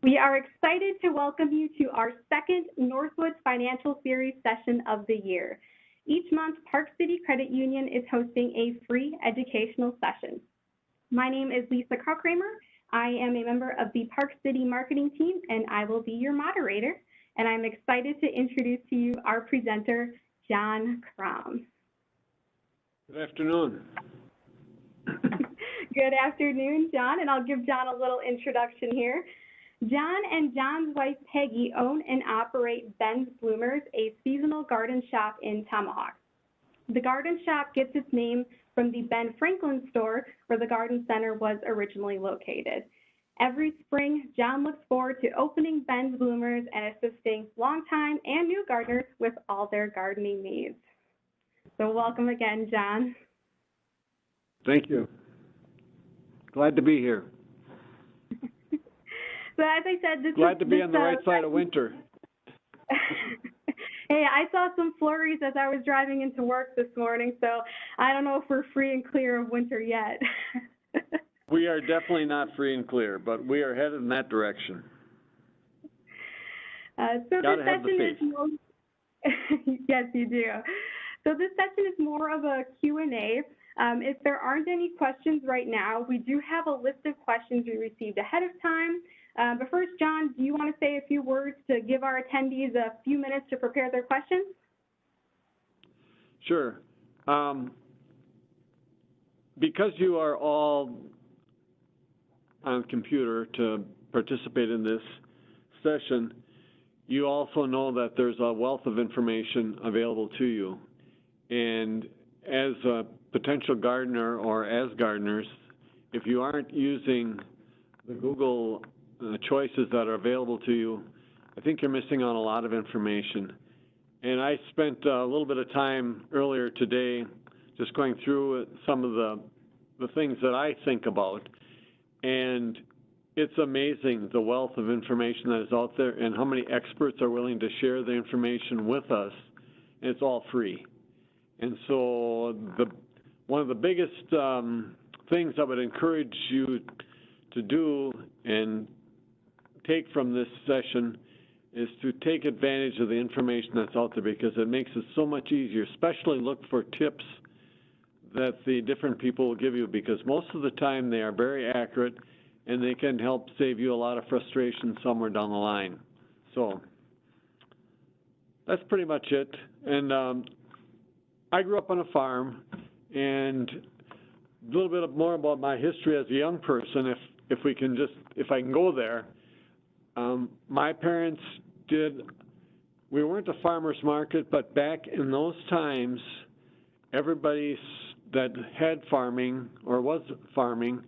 We are excited to welcome you to our second Northwoods Financial Series session of the year. Each month, Park City Credit Union is hosting a free educational session. My name is Lisa Kromm. I am a member of the Park City marketing team, and I will be your moderator. And I'm excited to introduce to you our presenter, John Kromm. Good afternoon. Good afternoon, John, and I'll give John a little introduction here. John and John's wife, Peggy, own and operate Ben's Bloomers, a seasonal garden shop in Tomahawk. The garden shop gets its name from the Ben Franklin store where the garden center was originally located. Every spring, John looks forward to opening Ben's Bloomers and assisting longtime and new gardeners with all their gardening needs. So welcome again, John. Thank you. Glad to be here. So as I said, glad to be on the right side of winter. Hey, I saw some flurries as I was driving into work this morning, so I don't know if we're free and clear of winter yet. We are definitely not free and clear, but we are headed in that direction. So this session is more, yes, you do. So this session is more of a Q&A. If there aren't any questions right now, we do have a list of questions we received ahead of time. But first, John, do you want to say a few words to give our attendees a few minutes to prepare their questions? Sure. Because you are all on computer to participate in this session, you also know that there's a wealth of information available to you. And as a potential gardener or as gardeners, if you aren't using the Google choices that are available to you, I think you're missing on a lot of information. And I spent a little bit of time earlier today just going through some of the things that I think about. And it's amazing the wealth of information that is out there and how many experts are willing to share the information with us. And it's all free. And so one of the biggest things I would encourage you to do and take from this session is to take advantage of the information that's out there, because it makes it so much easier. Especially look for tips that the different people will give you, because most of the time they are very accurate and they can help save you a lot of frustration somewhere down the line. So that's pretty much it. And I grew up on a farm, and a little bit more about my history as a young person, if I can go there. My parents we weren't a farmer's market, but back in those times, everybody that had farming or was farming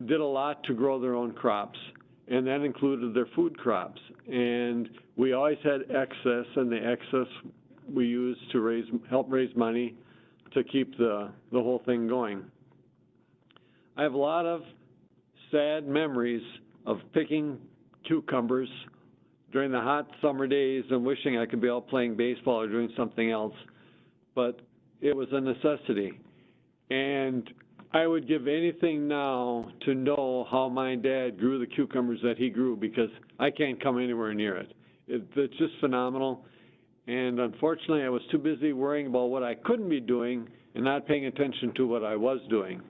did a lot to grow their own crops, and that included their food crops. And we always had excess, and the excess we used to help raise money to keep the whole thing going. I have a lot of sad memories of picking cucumbers during the hot summer days and wishing I could be out playing baseball or doing something else, but it was a necessity. And I would give anything now to know how my dad grew the cucumbers that he grew, because I can't come anywhere near it. It's just phenomenal. And unfortunately, I was too busy worrying about what I couldn't be doing and not paying attention to what I was doing.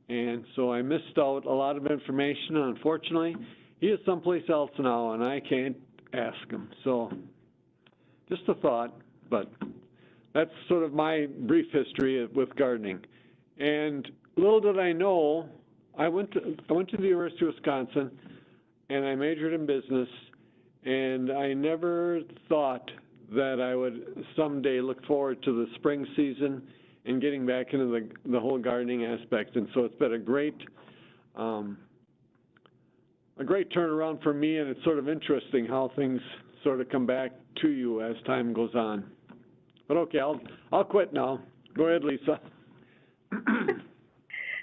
And so I missed out a lot of information. And unfortunately, he is someplace else now, and I can't ask him. So just a thought, but that's sort of my brief history with gardening. And little did I know, I went to the University of Wisconsin, and I majored in business, and I never thought that I would someday look forward to the spring season and getting back into the whole gardening aspect. And so it's been a great turnaround for me, and it's sort of interesting how things sort of come back to you as time goes on. But okay, I'll quit now. Go ahead, Lisa.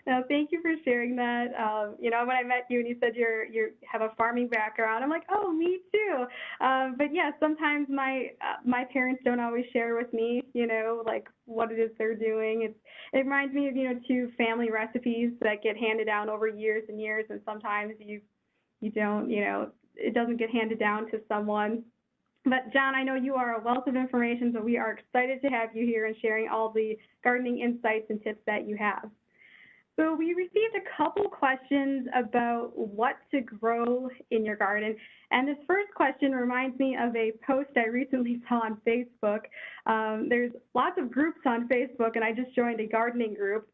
No, thank you for sharing that. You know, when I met you and you said you have a farming background, I'm like, oh, me too. But yeah, sometimes my parents don't always share with me, you know, like what it is they're doing. It reminds me of, you know, two family recipes that get handed down over years and years, and sometimes you don't, you know, it doesn't get handed down to someone. But John, I know you are a wealth of information, so we are excited to have you here and sharing all the gardening insights and tips that you have. So we received a couple questions about what to grow in your garden. And this first question reminds me of a post I recently saw on Facebook. There's lots of groups on Facebook, and I just joined a gardening group.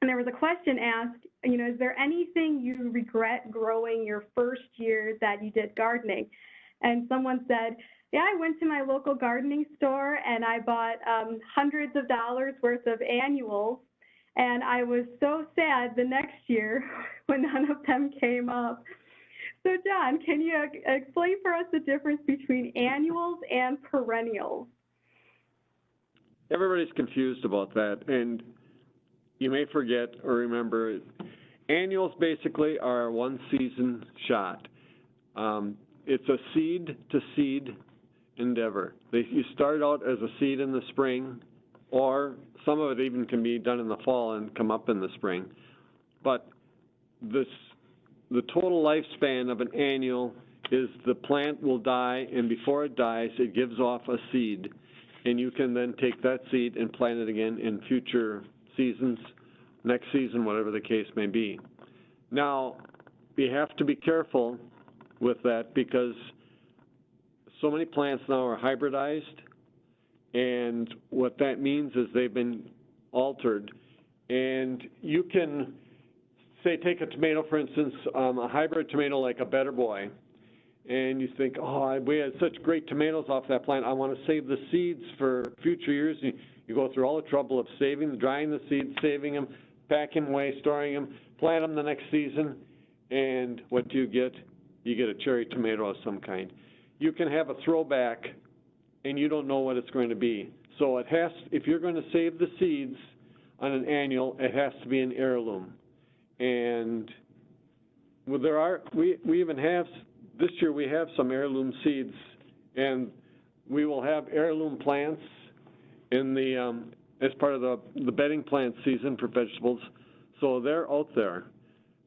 And there was a question asked, is there anything you regret growing your first year that you did gardening? And someone said, yeah, I went to my local gardening store and I bought hundreds of dollars worth of annuals. And I was so sad the next year when none of them came up. So John, can you explain for us the difference between annuals and perennials? Everybody's confused about that, and you may forget or remember, annuals basically are a one-season shot. It's a seed-to-seed endeavor. You start out as a seed in the spring, or some of it even can be done in the fall and come up in the spring. But the total lifespan of an annual is the plant will die, and before it dies, it gives off a seed. And you can then take that seed and plant it again in future seasons, next season, whatever the case may be. Now, you have to be careful with that because so many plants now are hybridized. And what that means is they've been altered. And you can, say, take a tomato, for instance, a hybrid tomato like a Better Boy, and you think, oh, we had such great tomatoes off that plant. I want to save the seeds for future years. You go through all the trouble of drying the seeds, saving them, packing them away, storing them, plant them the next season, and what do you get? You get a cherry tomato of some kind. You can have a throwback and you don't know what it's going to be. So it has, if you're going to save the seeds on an annual, it has to be an heirloom. And we even have, this year we have some heirloom seeds, and we will have heirloom plants in the, as part of the bedding plant season for vegetables. So they're out there,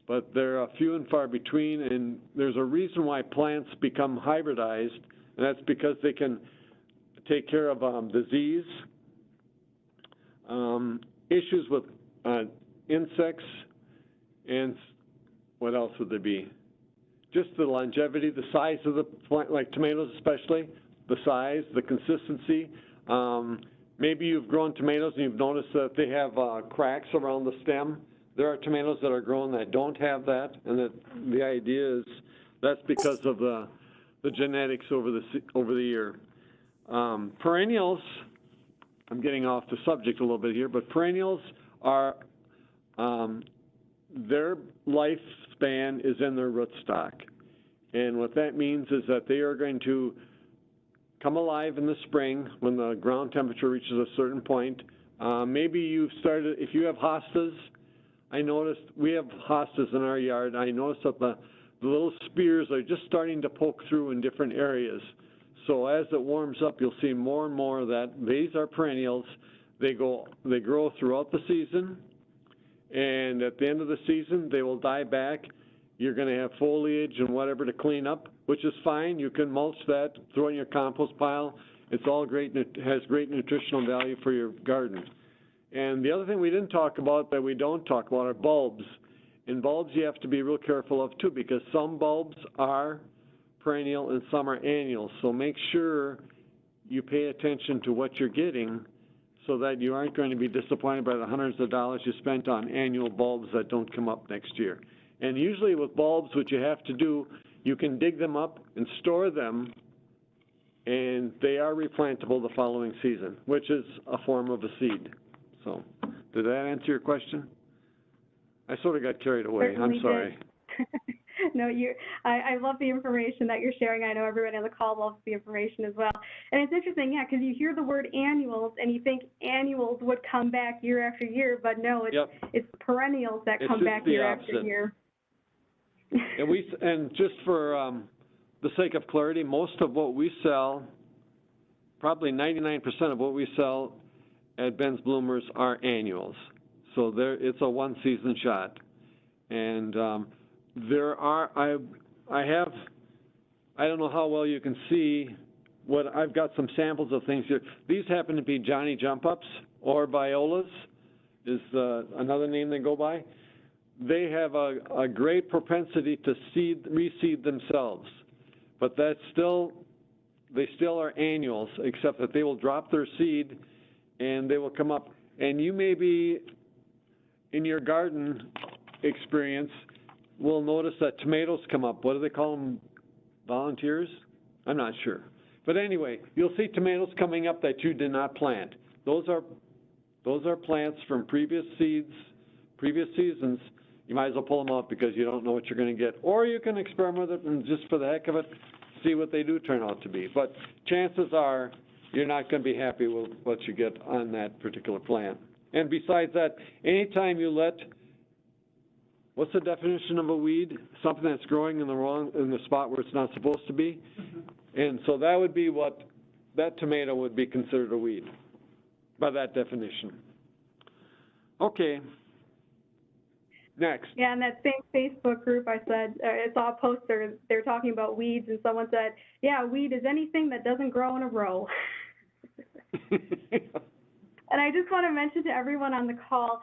but they're few and far between, and there's a reason why plants become hybridized, and that's because they can take care of disease, issues with insects, and what else would there be? Just the longevity, the size of the plant, like tomatoes especially, the size, the consistency. Maybe you've grown tomatoes and you've noticed that they have cracks around the stem. There are tomatoes that are grown that don't have that, and that the idea is that's because of the genetics over the year. Perennials, I'm getting off the subject a little bit here, but perennials are, their lifespan is in their rootstock. And what that means is that they are going to come alive in the spring when the ground temperature reaches a certain point. Maybe you've started, if you have hostas, I noticed, we have hostas in our yard. I noticed that the little spears are just starting to poke through in different areas. So as it warms up, you'll see more and more of that. These are perennials. They grow throughout the season, and at the end of the season, they will die back. You're going to have foliage and whatever to clean up, which is fine. You can mulch that, throw it in your compost pile. It's all great, and it has great nutritional value for your garden. And the other thing we didn't talk about that we don't talk about are bulbs. And bulbs you have to be real careful of too, because some bulbs are perennial and some are annual. So make sure you pay attention to what you're getting so that you aren't going to be disappointed by the hundreds of dollars you spent on annual bulbs that don't come up next year. And usually with bulbs, what you have to do, you can dig them up and store them, and they are replantable the following season, which is a form of a seed. So did that answer your question? I sort of got carried away. Certainly I'm sorry. No, I love the information that you're sharing. I know everybody on the call loves the information as well. And it's interesting, yeah, because you hear the word annuals and you think annuals would come back year after year, but no, it's perennials that come back year after year. And just for the sake of clarity, most of what we sell, probably 99% of what we sell at Ben's Bloomers are annuals. So it's a one-season shot. And I have I don't know how well you can see what I've got some samples of things here. These happen to be Johnny Jump Ups or violas is another name they go by. They have a great propensity to reseed themselves, but they still are annuals, except that they will drop their seed and they will come up. And you may be, in your garden experience, will notice that tomatoes come up. What do they call them? Volunteers? I'm not sure. But anyway, you'll see tomatoes coming up that you did not plant. Those are plants from previous seeds, previous seasons. You might as well pull them out because you don't know what you're going to get. Or you can experiment with it and just for the heck of it, see what they do turn out to be. But chances are you're not going to be happy with what you get on that particular plant. And besides that, anytime you let, what's the definition of a weed? Something that's growing in the spot where it's not supposed to be. And so that would be what, that tomato would be considered a weed by that definition. Okay. Next. Yeah, in that same Facebook group, I said, I saw a poster, they're talking about weeds, and someone said, yeah, a weed is anything that doesn't grow in a row. And I just want to mention to everyone on the call,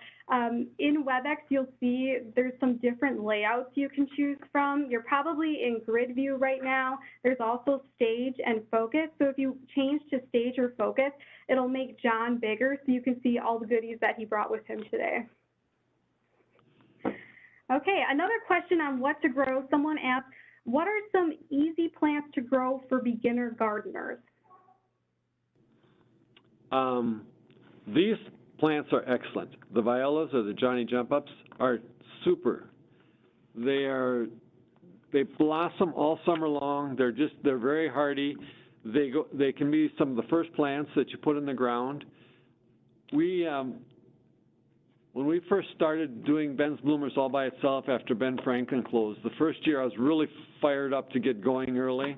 in WebEx, you'll see there's some different layouts you can choose from. You're probably in grid view right now. There's also stage and focus. So if you change to stage or focus, it'll make John bigger so you can see all the goodies that he brought with him today. Okay, another question on what to grow. Someone asked, what are some easy plants to grow for beginner gardeners? These plants are excellent. The violas or the Johnny Jump Ups are super. They blossom all summer long. They're very hardy. They can be some of the first plants that you put in the ground. When we first started doing Ben's Bloomers all by itself after Ben Franklin closed, the first year I was really fired up to get going early,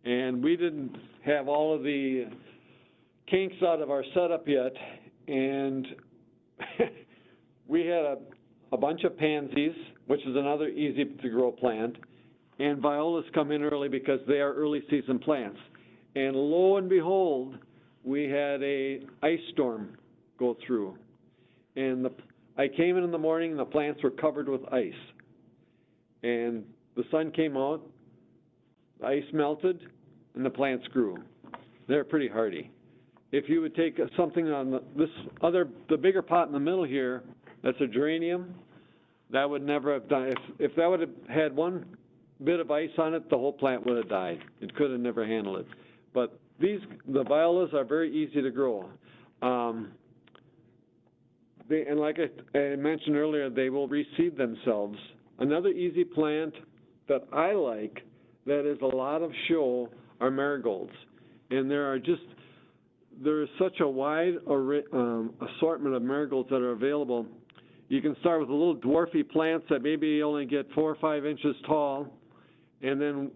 and we didn't have all of the kinks out of our setup yet, and we had a bunch of pansies, which is another easy to grow plant, and violas come in early because they are early season plants. And lo and behold, we had a ice storm go through. And I came in the morning and the plants were covered with ice. And the sun came out, the ice melted, and the plants grew. They're pretty hardy. If you would take something on the bigger pot in the middle here, that's a geranium, that would never have done. If that would have had one bit of ice on it, the whole plant would have died. It could have never handled it. But the violas are very easy to grow. And like I mentioned earlier, they will reseed themselves. Another easy plant that I like that is a lot of show are marigolds. And there is such a wide assortment of marigolds that are available. You can start with the little dwarfy plants that maybe only get 4 or 5 inches tall. And then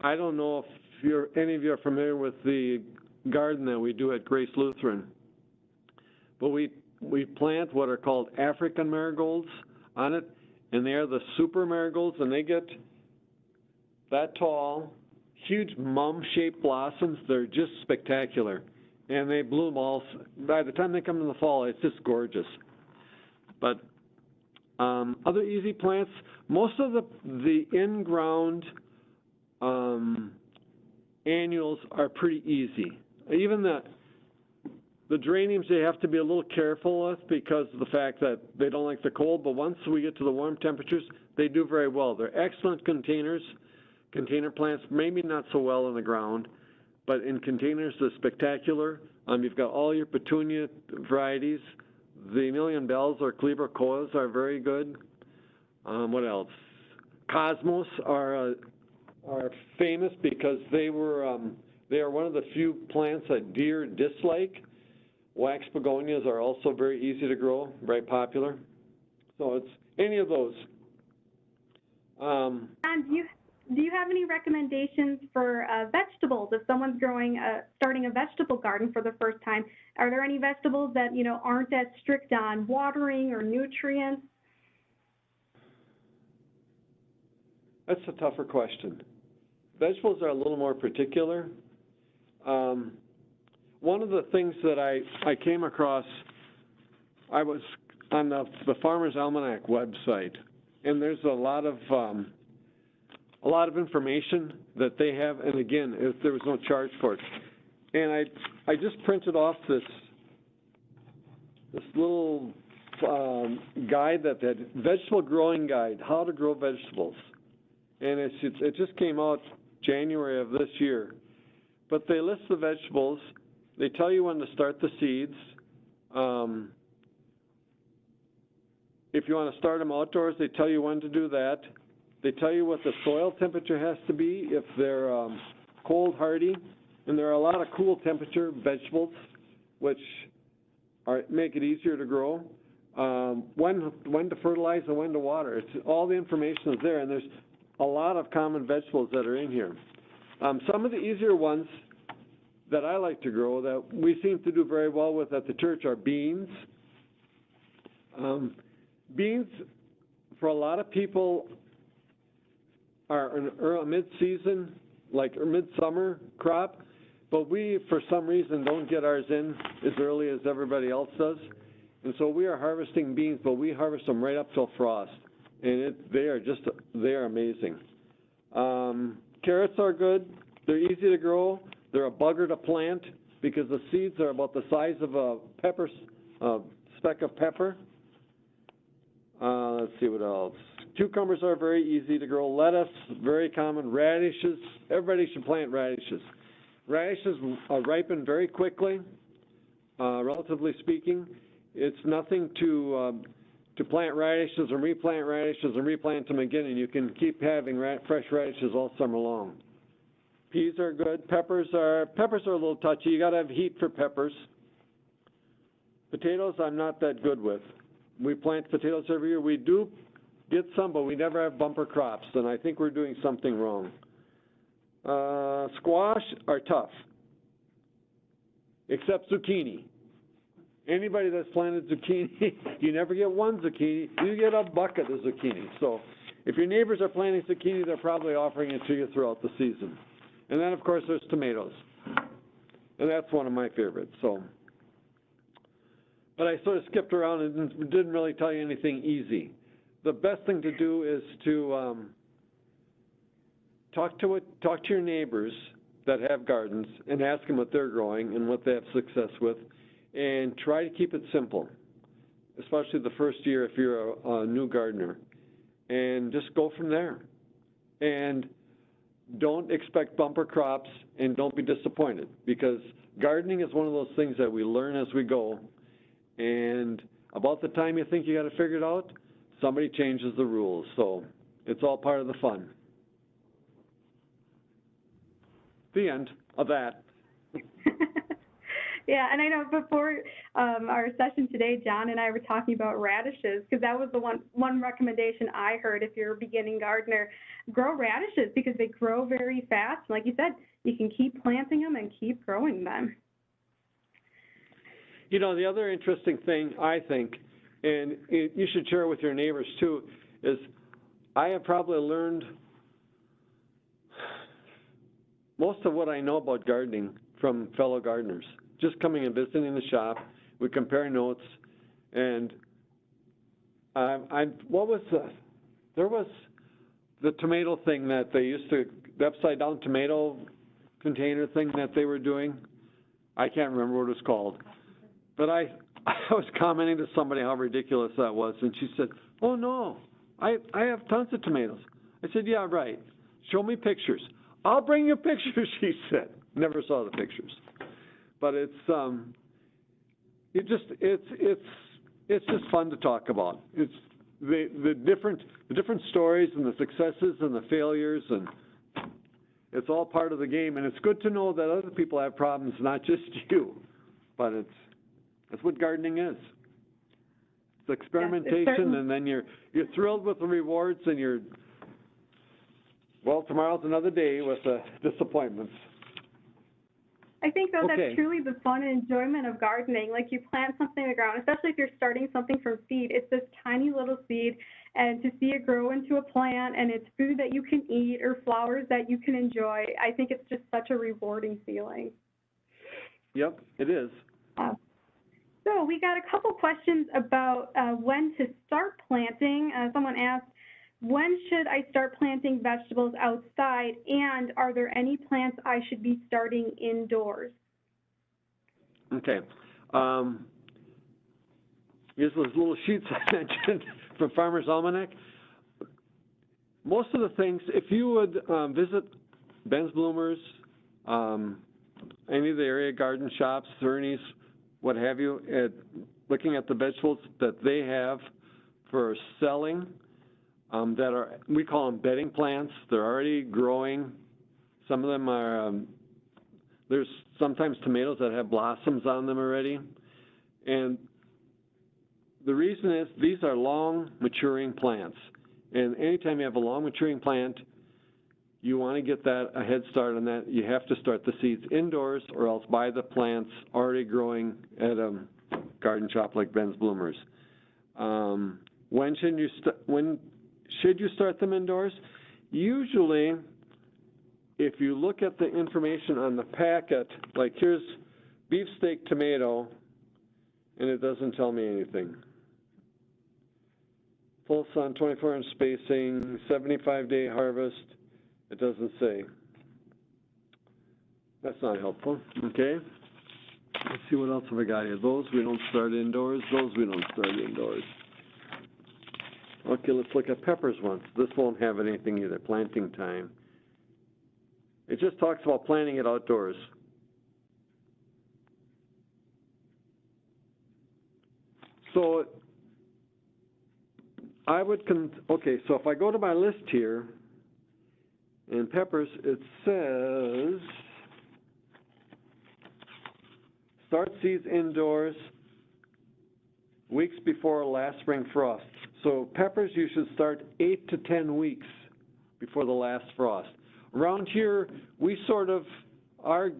I don't know if any of you are familiar with the garden that we do at Grace Lutheran. But we plant what are called African marigolds on it, and they are the super marigolds, and they get that tall, huge mum-shaped blossoms. They're just spectacular, and they bloom by the time they come in the fall, it's just gorgeous. But other easy plants, most of the in-ground annuals are pretty easy. Even the geraniums, you have to be a little careful with because of the fact that they don't like the cold, but once we get to the warm temperatures, they do very well. They're excellent container plants, maybe not so well in the ground, but in containers, they're spectacular. You've got all your petunia varieties. The Million Bells or Cleaver Coas are very good. What else? Cosmos are famous because they are one of the few plants that deer dislike. Wax begonias are also very easy to grow, very popular. So it's any of those. And do you have any recommendations for vegetables? If someone's starting a vegetable garden for the first time, are there any vegetables that aren't as strict on watering or nutrients? That's a tougher question. vegetables are a little more particular. One of the things that I came across, I was on the Farmer's Almanac website, and there's a lot of information that they have, and again, there was no charge for it. And I just printed off this little guide that had vegetable growing guide, how to grow vegetables, and it just came out January of this year. But they list the vegetables. They tell you when to start the seeds. If you want to start them outdoors, they tell you when to do that. They tell you what the soil temperature has to be if they're cold hardy, and there are a lot of cool temperature vegetables, which make it easier to grow. When to fertilize and when to water. All the information is there, and there's a lot of common vegetables that are in here. Some of the easier ones that I like to grow that we seem to do very well with at the church are beans. Beans, for a lot of people, are a mid-season, like a midsummer crop, but we, for some reason, don't get ours in as early as everybody else does. And so we are harvesting beans, but we harvest them right up till frost. And they are amazing. Carrots are good. They're easy to grow. They're a bugger to plant because the seeds are about the size of a speck of pepper. Let's see what else. Cucumbers are very easy to grow. Lettuce, very common. Radishes, everybody should plant radishes. Radishes ripen very quickly, relatively speaking. It's nothing to plant radishes and replant them again, and you can keep having fresh radishes all summer long. Peas are good. Peppers are a little touchy. You got to have heat for peppers. Potatoes I'm not that good with. We plant potatoes every year. We do get some, but we never have bumper crops, and I think we're doing something wrong. Squash are tough, except zucchini. Anybody that's planted zucchini, you never get one zucchini, you get a bucket of zucchini. So if your neighbors are planting zucchini, they're probably offering it to you throughout the season. And then, of course, there's tomatoes, and that's one of my favorites. So, but I sort of skipped around and didn't really tell you anything easy. The best thing to do is to talk to your neighbors that have gardens and ask them what they're growing and what they have success with, and try to keep it simple, especially the first year if you're a new gardener, and just go from there. And don't expect bumper crops, and don't be disappointed, because gardening is one of those things that we learn as we go, and about the time you think you got to figure it out, somebody changes the rules. So it's all part of the fun. The end of that. Yeah, and I know before our session today, John and I were talking about radishes, because that was the one recommendation I heard if you're a beginning gardener. Grow radishes because they grow very fast. Like you said, you can keep planting them and keep growing them. You know, the other interesting thing, I think, and you should share with your neighbors too, is I have probably learned most of what I know about gardening from fellow gardeners. Just coming and visiting the shop, we compare notes, and there was the tomato thing that they used to, the upside down tomato container thing that they were doing. I can't remember what it was called, but I was commenting to somebody how ridiculous that was, and she said, "Oh no, I have tons of tomatoes." I said, "Yeah, right. Show me pictures." "I'll bring you pictures," she said. Never saw the pictures. But it's just fun to talk about. It's the different stories and the successes and the failures, and it's all part of the game. And it's good to know that other people have problems, not just you. But that's what gardening is. It's experimentation, and then you're thrilled with the rewards, and tomorrow's another day with the disappointments. I think, though, that's truly the fun and enjoyment of gardening. Like, you plant something in the ground, especially if you're starting something from seed. It's this tiny little seed, and to see it grow into a plant and it's food that you can eat or flowers that you can enjoy, I think it's just such a rewarding feeling. Yep, it is. So we got a couple questions about when to start planting. Someone asked, when should I start planting vegetables outside, and are there any plants I should be starting indoors? Okay. Here's those little sheets I mentioned from Farmer's Almanac. Most of the things, if you would visit Ben's Bloomers, any of the area garden shops, Ernie's, what have you, looking at the vegetables that they have for selling, that are, we call them bedding plants. They're already growing. Some of them are, there's sometimes tomatoes that have blossoms on them already. And the reason is these are long maturing plants. And anytime you have a long maturing plant, you want to get that a head start on that. You have to start the seeds indoors or else buy the plants already growing at a garden shop like Ben's Bloomers. When should you start them indoors? Usually, if you look at the information on the packet, like here's beefsteak tomato, and it doesn't tell me anything. Full sun, 24-inch spacing, 75-day harvest. It doesn't say. That's not helpful. Okay. Let's see what else have I got here. Those we don't start indoors. Those we don't start indoors. Okay, let's look at peppers once. This won't have anything either. Planting time. It just talks about planting it outdoors. So I would, okay, so if I go to my list here, in peppers, it says, start seeds indoors weeks before last spring frost. So peppers, you should start 8 to 10 weeks before the last frost. Around here, we sort of, our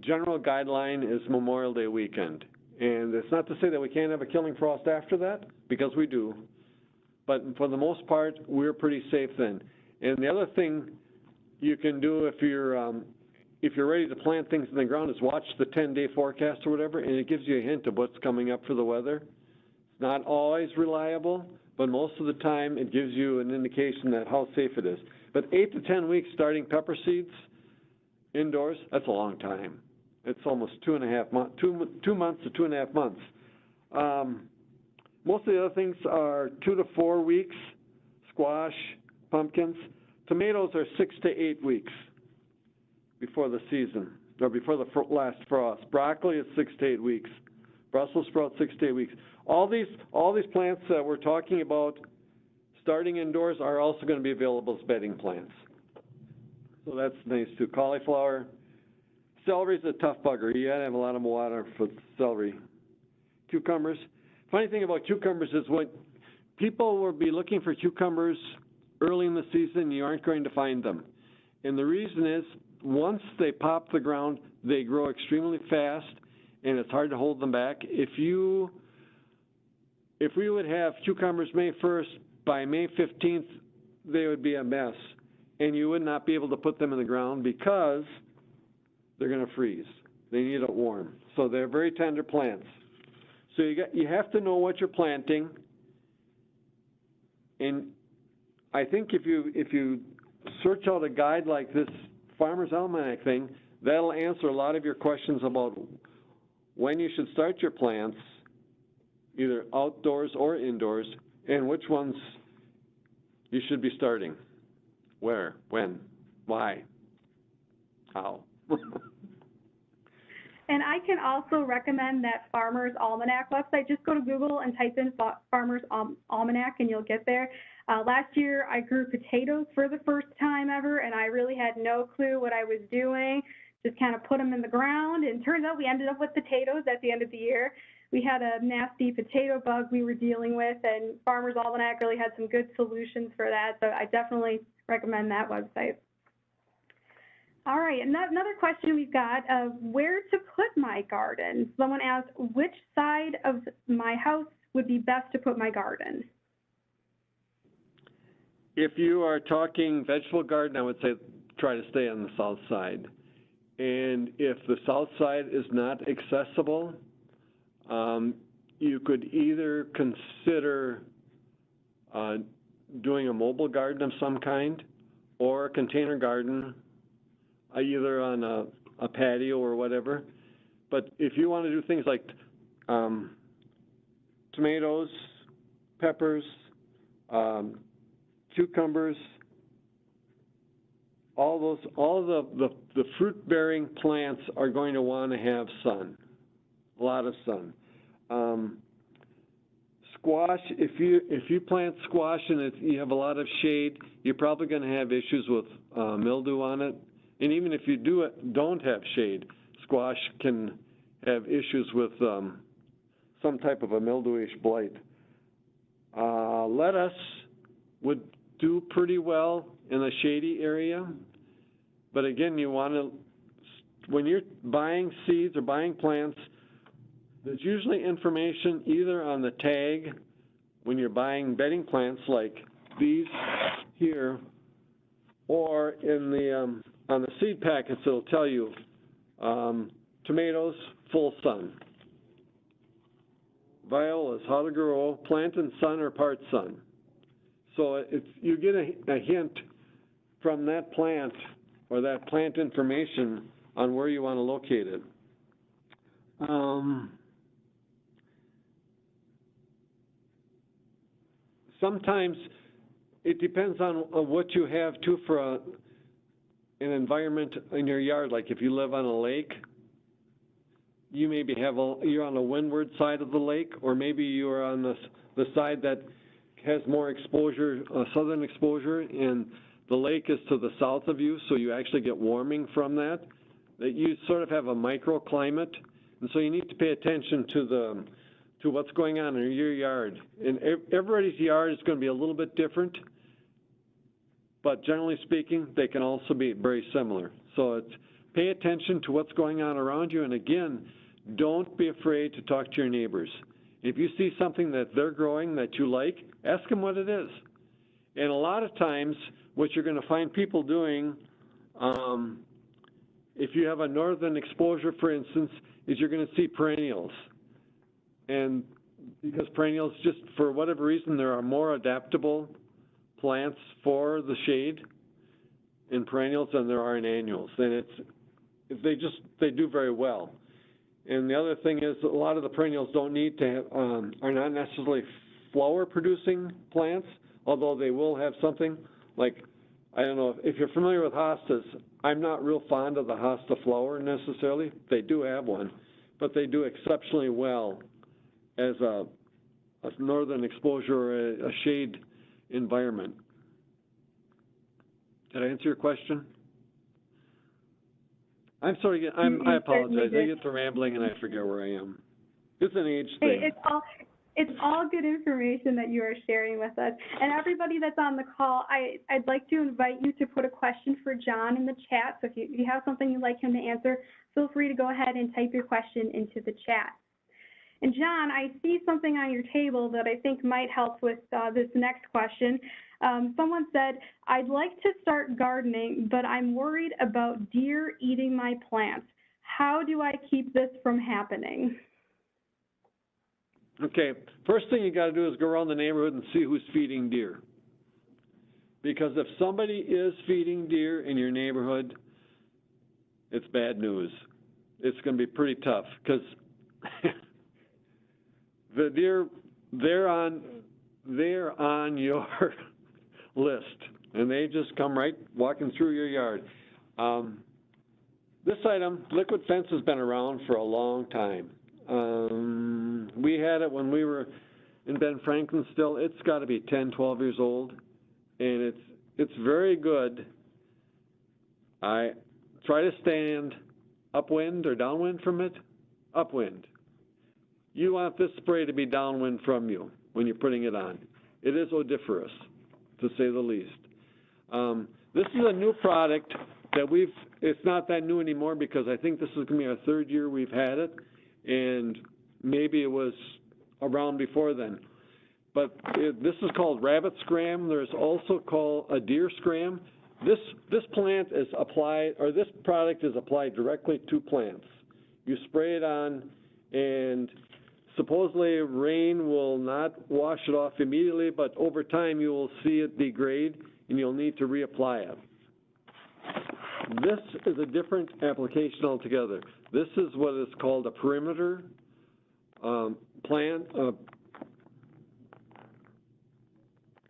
general guideline is Memorial Day weekend. And it's not to say that we can't have a killing frost after that, because we do. But for the most part, we're pretty safe then. And the other thing you can do if you're ready to plant things in the ground is watch the 10-day forecast or whatever, and it gives you a hint of what's coming up for the weather. It's not always reliable, but most of the time it gives you an indication that how safe it is. But 8 to 10 weeks starting pepper seeds indoors, that's a long time. It's almost 2.5 months, 2 months to 2.5 months. Most of the other things are 2 to 4 weeks, squash, pumpkins. Tomatoes are 6 to 8 weeks before the season, or before the last frost. Broccoli is 6 to 8 weeks. Brussels sprouts, 6 to 8 weeks. All these plants that we're talking about starting indoors are also going to be available as bedding plants. So that's nice too. Cauliflower. Celery is a tough bugger. You gotta have a lot of water for celery. Cucumbers. Funny thing about cucumbers is when people will be looking for cucumbers early in the season, you aren't going to find them. And the reason is, once they pop the ground, they grow extremely fast, and it's hard to hold them back. If we would have cucumbers May 1st, by May 15th, they would be a mess, and you would not be able to put them in the ground because they're going to freeze. They need it warm. So they're very tender plants. So you have to know what you're planting, and I think if you search out a guide like this Farmer's Almanac thing, that'll answer a lot of your questions about when you should start your plants, either outdoors or indoors, and which ones you should be starting. Where, when, why, how. And I can also recommend that Farmer's Almanac website. Just go to Google and type in Farmer's Almanac and you'll get there. Last year I grew potatoes for the first time ever, and I really had no clue what I was doing. Just kind of put them in the ground, and turns out we ended up with potatoes at the end of the year. We had a nasty potato bug we were dealing with, and Farmer's Almanac really had some good solutions for that, so I definitely recommend that website. All right, another question we've got, where to put my garden? Someone asked, which side of my house would be best to put my garden? if you are talking vegetable garden, I would say try to stay on the south side. And if the south side is not accessible, you could either consider doing a mobile garden of some kind or a container garden, either on a patio or whatever. But if you want to do things like tomatoes, peppers, cucumbers, all the fruit-bearing plants are going to want to have sun, a lot of sun. Squash, if you plant squash and you have a lot of shade, you're probably going to have issues with mildew on it. And even if you don't have shade, squash can have issues with some type of a mildewish blight. Lettuce would do pretty well in a shady area, but again, you want to, when you're buying seeds or buying plants, there's usually information either on the tag when you're buying bedding plants like these here, or in the on the seed packets it'll tell you tomatoes, full sun. Violas, how to grow, plant in sun or part sun. So you get a hint from that plant or that plant information on where you want to locate it. Sometimes it depends on what you have too for an environment in your yard. Like if you live on a lake, you maybe you're on the windward side of the lake, or maybe you're on the side that has more exposure, southern exposure, and the lake is to the south of you, so you actually get warming from that. That you sort of have a microclimate, and so you need to pay attention to what's going on in your yard. And everybody's yard is going to be a little bit different, but generally speaking, they can also be very similar. So it's pay attention to what's going on around you, and again, don't be afraid to talk to your neighbors. If you see something that they're growing that you like, ask them what it is. And a lot of times, what you're going to find people doing, if you have a northern exposure, for instance, is you're going to see perennials. And because perennials, just for whatever reason, there are more adaptable plants for the shade in perennials than there are in annuals. And they do very well. And the other thing is a lot of the perennials don't need to have, are not necessarily flower-producing plants, although they will have something. Like, I don't know, if you're familiar with hostas, I'm not real fond of the hosta flower necessarily. They do have one, but they do exceptionally well as a northern exposure or a shade environment. Did I answer your question? I'm sorry, I apologize. I get to rambling and I forget where I am. It's an age thing. Hey, it's all good information that you are sharing with us. And everybody that's on the call, I'd like to invite you to put a question for John in the chat. So if you have something you'd like him to answer, feel free to go ahead and type your question into the chat. And John, I see something on your table that I think might help with this next question. Someone said, I'd like to start gardening, but I'm worried about deer eating my plants. How do I keep this from happening? Okay, first thing you got to do is go around the neighborhood and see who's feeding deer. Because if somebody is feeding deer in your neighborhood, it's bad news. It's going to be pretty tough because the deer, they're on your list, and they just come right walking through your yard. This item, liquid fence, has been around for a long time. We had it when we were in Ben Franklin still. It's got to be 10, 12 years old, and it's very good. I try to stand upwind or downwind from it. Upwind. You want this spray to be downwind from you when you're putting it on. It is odoriferous, to say the least. This is a new product that it's not that new anymore because I think this is going to be our third year we've had it, and maybe it was around before then. but this is called rabbit scram. There's also called a deer scram. This plant is applied, or this product is applied directly to plants. You spray it on, and supposedly rain will not wash it off immediately, but over time you will see it degrade, and you'll need to reapply it. This is a different application altogether. This is what is called a perimeter plant.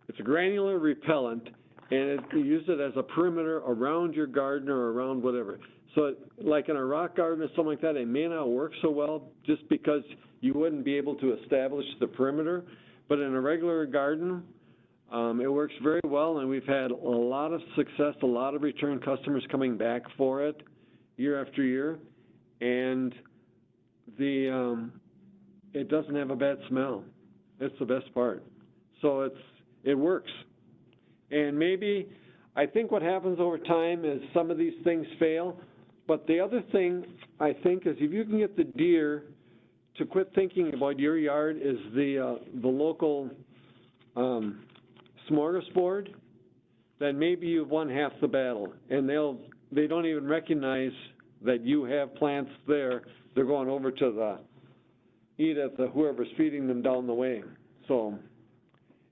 It's a granular repellent, and you use it as a perimeter around your garden or around whatever. So like in a rock garden or something like that, it may not work so well just because you wouldn't be able to establish the perimeter. But in a regular garden, it works very well, and we've had a lot of success, a lot of return customers coming back for it year after year. And it doesn't have a bad smell. It's the best part. So it works. And maybe, I think what happens over time is some of these things fail, but the other thing, I think, is if you can get the deer to quit thinking about your yard is the local smorgasbord, then maybe you've won half the battle. And they don't even recognize that you have plants there. They're going over to eat at whoever's feeding them down the way. So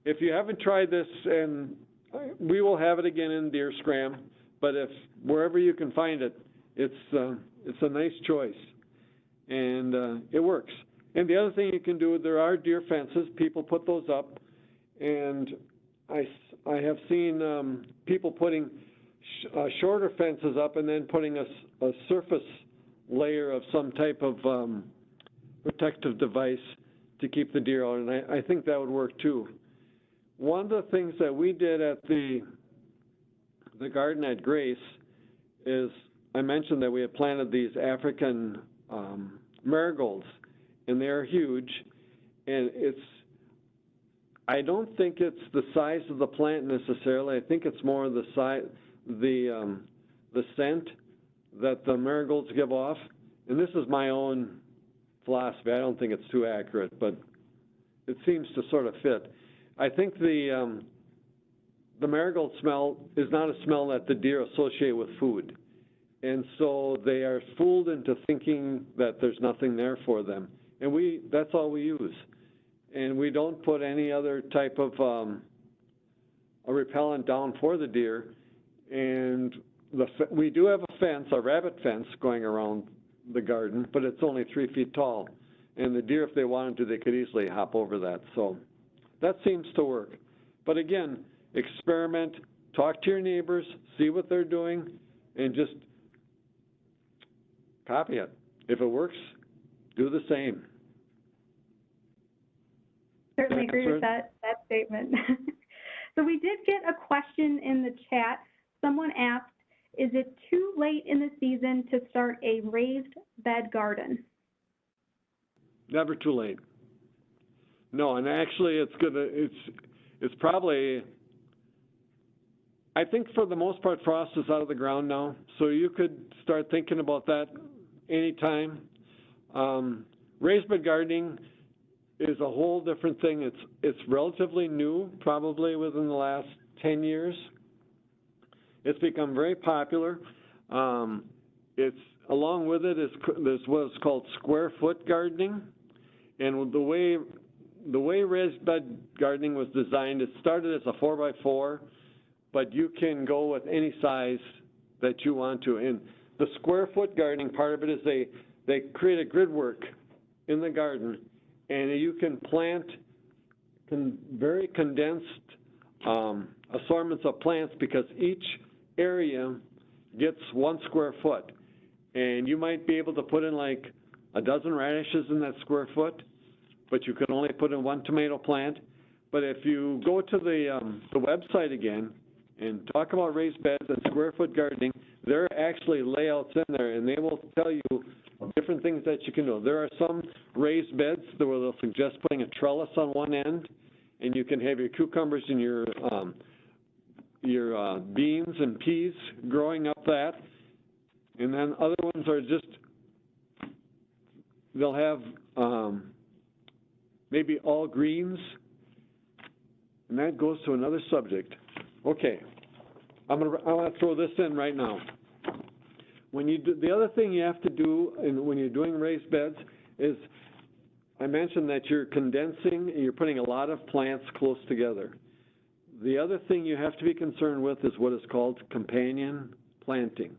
if you haven't tried this, and we will have it again in deer scram, but if wherever you can find it, it's a nice choice, and it works. And the other thing you can do, there are deer fences. People put those up, and I have seen people putting shorter fences up and then putting a surface layer of some type of protective device to keep the deer out, and I think that would work too. One of the things that we did at the garden at Grace is, I mentioned that we had planted these African marigolds, and they're huge, and I don't think it's the size of the plant necessarily. I think it's more the scent that the marigolds give off, and this is my own philosophy. I don't think it's too accurate, but it seems to sort of fit. I think the marigold smell is not a smell that the deer associate with food. And so they are fooled into thinking that there's nothing there for them. And that's all we use. And we don't put any other type of a repellent down for the deer. And we do have a fence, a rabbit fence going around the garden, but it's only 3 feet tall. And the deer, if they wanted to, they could easily hop over that. So that seems to work. But again, experiment, talk to your neighbors, see what they're doing, and just copy it. If it works, do the same. Certainly agree with that statement. So we did get a question in the chat. Someone asked, is it too late in the season to start a raised bed garden? Never too late. No, and actually it's probably, I think for the most part, frost is out of the ground now, so you could start thinking about that anytime. Raised bed gardening is a whole different thing. It's relatively new, probably within the last 10 years. It's become very popular. It's along with it is what's called square foot gardening, and the way raised bed gardening was designed, it started as a 4x4, but you can go with any size that you want to. And the square foot gardening part of it is they create a grid work in the garden, and you can plant very condensed assortments of plants because each area gets 1 square foot. And you might be able to put in like a dozen radishes in that square foot, but you can only put in 1 tomato plant. But if you go to the website again and talk about raised beds and square foot gardening, there are actually layouts in there, and they will tell you different things that you can do. There are some raised beds where they'll suggest putting a trellis on one end, and you can have your cucumbers and your beans and peas growing up that. And then other ones are just, they'll have maybe all greens, And that goes to another subject. Okay, I want to throw this in right now. When you do, the other thing you have to do when you're doing raised beds is, I mentioned that you're condensing and you're putting a lot of plants close together. The other thing you have to be concerned with is what is called companion planting.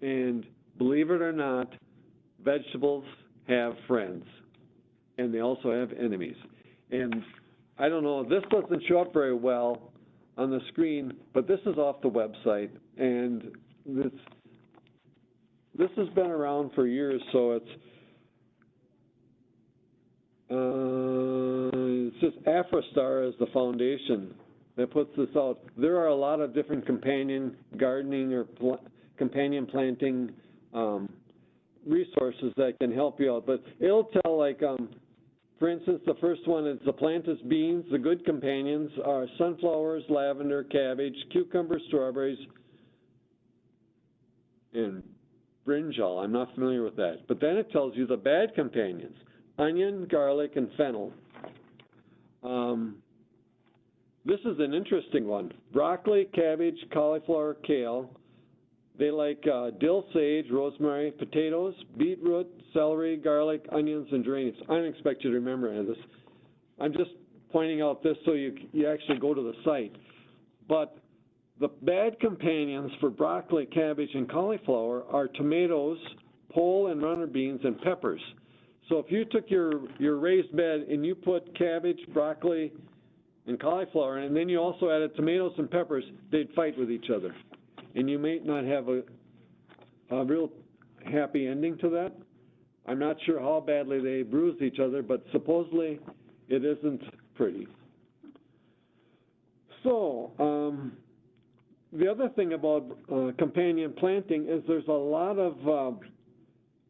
And believe it or not, vegetables have friends, and they also have enemies. And I don't know, this doesn't show up very well on the screen, but this is off the website, and this has been around for years, so it's just Afrostar is the foundation that puts this out. There are a lot of different companion gardening or companion planting resources that can help you out, but it'll tell, like, for instance, the first one is the plantus beans. The good companions are sunflowers, lavender, cabbage, cucumber, strawberries, and brinjal. I'm not familiar with that. But then it tells you the bad companions: onion, garlic, and fennel. This is an interesting one. Broccoli, cabbage, cauliflower, kale. They like dill, sage, rosemary, potatoes, beetroot, celery, garlic, onions, and geraniums. I don't expect you to remember any of this. I'm just pointing out this so you actually go to the site. But the bad companions for broccoli, cabbage, and cauliflower are tomatoes, pole and runner beans, and peppers. So if you took your raised bed and you put cabbage, broccoli, and cauliflower, and then you also added tomatoes and peppers, they'd fight with each other. And you may not have a real happy ending to that. I'm not sure how badly they bruise each other, but supposedly it isn't pretty. So the other thing about companion planting is there's a lot of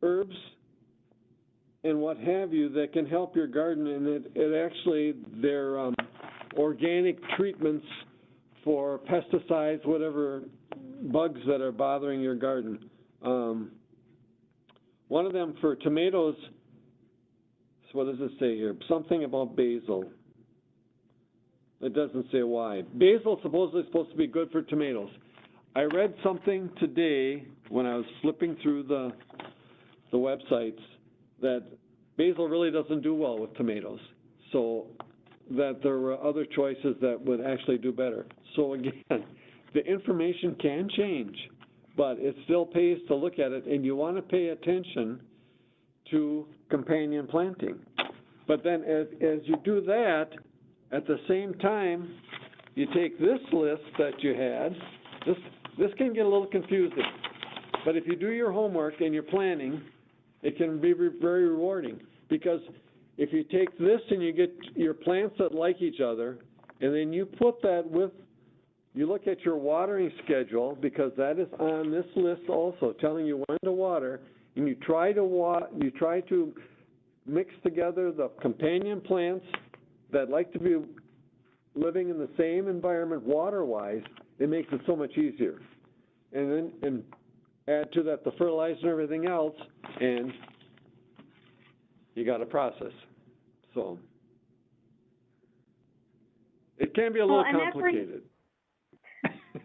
herbs and what have you that can help your garden, and it actually, they're organic treatments for pesticides, whatever bugs that are bothering your garden. One of them for tomatoes, so what does it say here? Something about basil. It doesn't say why. Basil supposedly is supposed to be good for tomatoes. I read something today when I was flipping through the websites that basil really doesn't do well with tomatoes, so that there were other choices that would actually do better. So again, the information can change, but it still pays to look at it, and you want to pay attention to companion planting. But then as you do that, at the same time, you take this list that you had. This can get a little confusing, but if you do your homework and you're planning, it can be very rewarding, because if you take this and you get your plants that like each other, and then you put that with, you look at your watering schedule, because that is on this list also, telling you when to water, and you try to mix together the companion plants that like to be living in the same environment water-wise, it makes it so much easier. And then add to that the fertilizer and everything else, and you got a process. So it can be a little complicated.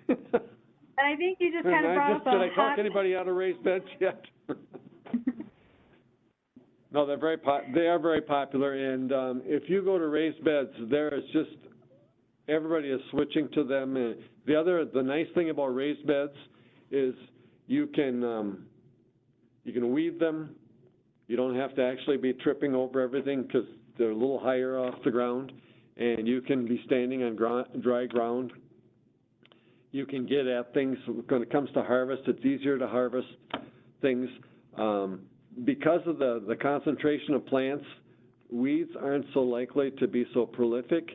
And I think you just kind of brought up Did I talk anybody out of raised beds yet? No, they are very popular, and if you go to raised beds, there is just, everybody is switching to them. And the nice thing about raised beds is you can weed them. You don't have to actually be tripping over everything, because they're a little higher off the ground, and you can be standing on dry ground. You can get at things. When it comes to harvest, it's easier to harvest things. Because of the concentration of plants, weeds aren't so likely to be so prolific.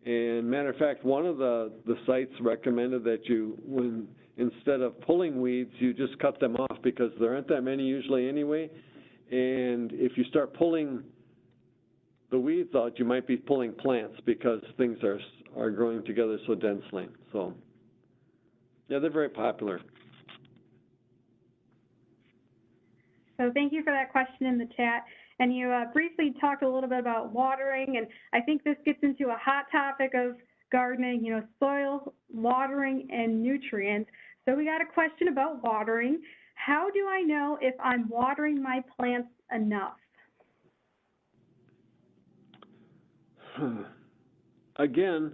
And matter of fact, one of the sites recommended that instead of pulling weeds, you just cut them off, because there aren't that many usually anyway. And if you start pulling the weeds out, you might be pulling plants, because things are growing together so densely. So yeah, they're very popular. So thank you for that question in the chat. And you briefly talked a little bit about watering, and I think this gets into a hot topic of gardening, soil, watering, and nutrients. So we got a question about watering. How do I know if I'm watering my plants enough? Again,